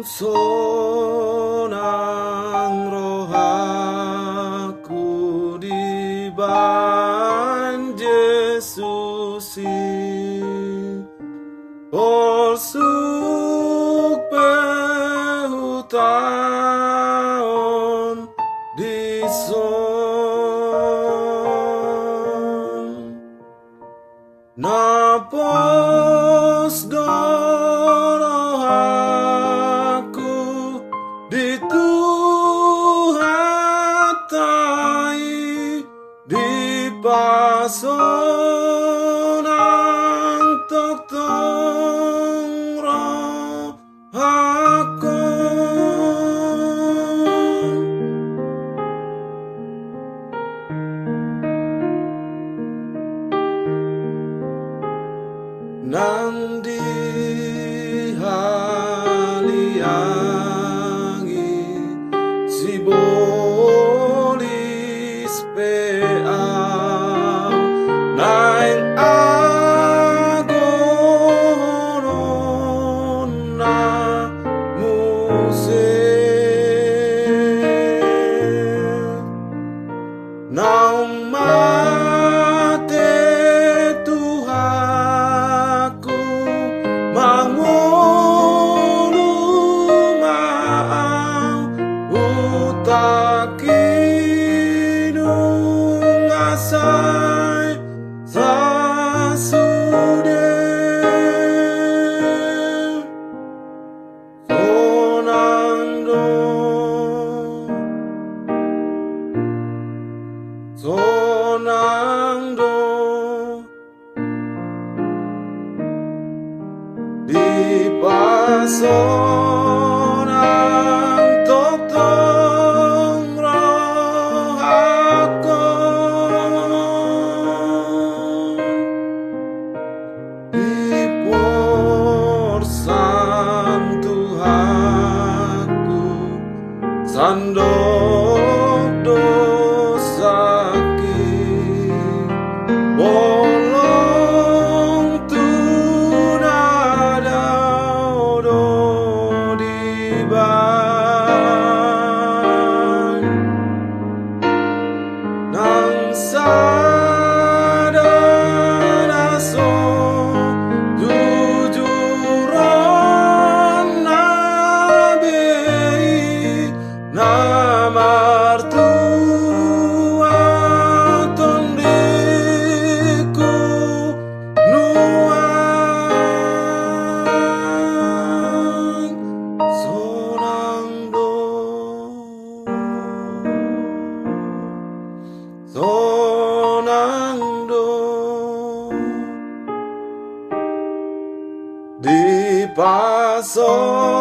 Sonang rohaku di ban Yesusi Polsuk pehutaon di son Napos dorohaku di Tuhatai di pasonang toktong rohaku nang dihaliangi si bolis peau naing agonon na muse naung mate Tuhaku mangolu maau utakinung asai sasude sonang do di pasonang toktong rohaku di porsan Tuhanku sandok dosaki bolong tunadau do di ban nang sadanaso jujuran nabi namartua tondiku nuang sonang do di pasonang